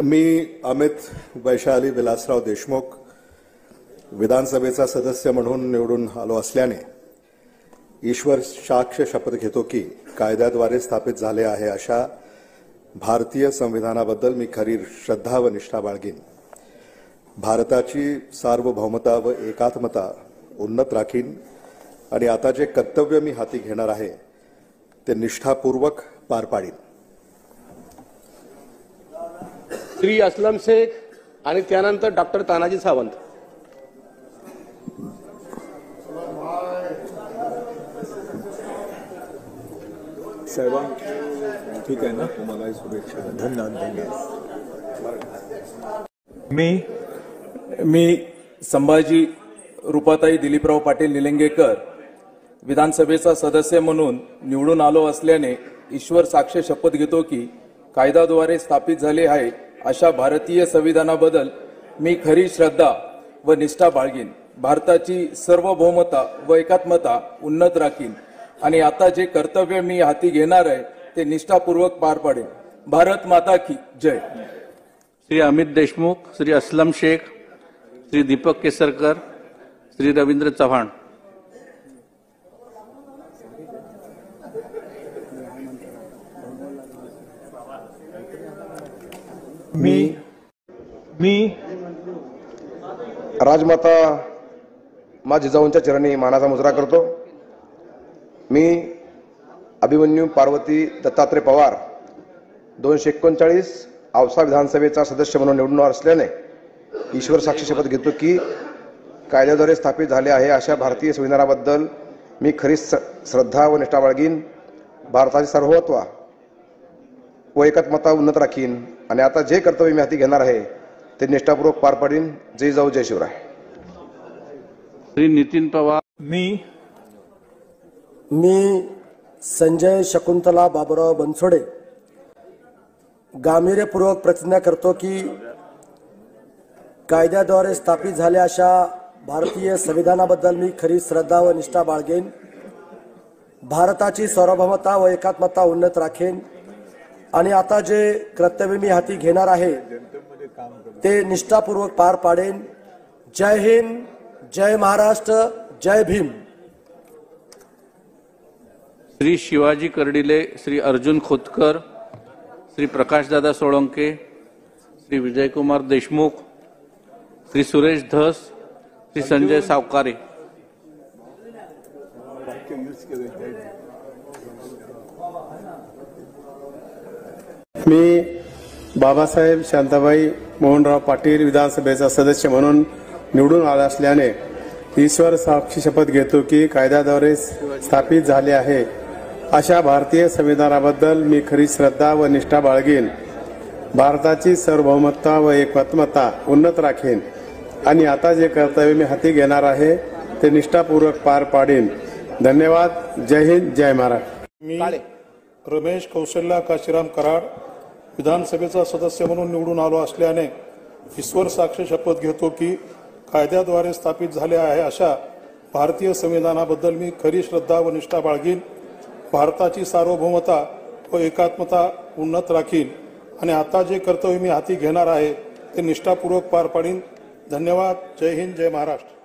मी अमित वैशाली विलासराव देशमुख विधानसभेचा सदस्य म्हणून निवडून आलो असल्याने ईश्वर साक्ष शपथ घेतो की कायद्याद्वारे स्थापित झाले आहे अशा भारतीय संविधानाबद्दल मी खरी श्रद्धा व निष्ठा बाळगीन. भारताची सार्वभौमता व एकात्मता उन्नत राखीन आणि आता जे कर्तव्य मी हाती घेणार आहे ते निष्ठापूर्वक पार पाडीन. श्री असलम शेख आणि त्यानंतर डॉक्टर तानाजी सावंत. ठीक आहे ना, तुम्हाला शुभेच्छा. धन्यवाद. मी संभाजी रूपाताई दिलीपराव पाटील निलंगेकर विधानसभेचा सदस्य म्हणून निवडून आलो असल्याने ईश्वर साक्ष शपथ घेतो की कायद्याद्वारे स्थापित झाले आहे अशा भारतीय संविधानाबद्दल मी खरी श्रद्धा व निष्ठा बाळगीन. भारताची सार्वभौमता व एकात्मता उन्नत राखीन आणि आता जे कर्तव्य मी हाती घेणार आहे ते निष्ठापूर्वक पार पाडेन. भारत माता की जय. श्री अमित देशमुख, श्री असलम शेख, श्री दीपक केसरकर, श्री रवींद्र चव्हाण. मी राजमाता मा जिजाऊंच्या चरणी मानाचा मुजरा करतो. मी अभिमन्यू पार्वती दत्तात्रय पवार 239 औसा विधानसभेचा सदस्य म्हणून निवडून असल्याने ईश्वर साक्षी शपथ घेतो की कायद्याद्वारे स्थापित झाले आहे अशा भारतीय संविधानाबद्दल मी खरी श्रद्धा व निष्ठा बाळगीन. भारताची सार्वभौमत्व व एकात्मता उन्नत राखीन आणि आता जे कर्तव्य मी हाती घेणार आहे ते निष्ठापूर्वक पार पाडीन. जय जाऊ जय शिवराय. श्री नितीन पवार. मी संजय शकुंतला बाबुराव बनसोडे गांभीर्यपूर्वक प्रतिज्ञा करतो की कायद्याद्वारे स्थापित झाल्या अशा भारतीय संविधानाबद्दल मी खरी श्रद्धा व निष्ठा बाळगेन. भारताची सार्वभौमता व एकात्मता उन्नत राखेन आणि आता जे कर्तव्य मी हाती घेणार आहे ते निष्ठापूर्वक पार पाडेन. जय हिंद, जय महाराष्ट्र, जय भीम. श्री शिवाजी कर्डिले, श्री अर्जुन खोतकर, श्री प्रकाशदादा सोळंके, श्री विजयकुमार देशमुख, श्री सुरेश धस, श्री संजय सावकारे. मी बाबासाहेब शांताबाई मोहनराव पाटील विधानसभेचा सदस्य म्हणून निवडून आला असल्याने ईश्वर साक्षी शपथ घेतो की कायद्याद्वारे स्थापित झाले आहे अशा भारतीय संविधानाबद्दल मी खरी श्रद्धा व निष्ठा बाळगीन. भारताची सार्वभौमता व एकात्मता उन्नत राखीन आणि आता जे कर्तव्य मी हाती घेणार आहे ते निष्ठापूर्वक पार पाडीन. धन्यवाद. जय हिंद, जय महाराष्ट्र. मी रमेश कौशल्या काशीराम कराड विधानसभेचा सदस्य म्हणून निवडून आलो असल्याने ईश्वर साक्ष शपथ घेतो की कायद्याद्वारे स्थापित झाले आहे अशा भारतीय संविधानाबद्दल मी खरी श्रद्धा व निष्ठा बाळगीन. भारताची सार्वभौमता व एकात्मता उन्नत राखीन आणि आता जे कर्तव्य मी हाती घेणार आहे ते निष्ठापूर्वक पार पाडीन. धन्यवाद. जय हिंद, जय महाराष्ट्र.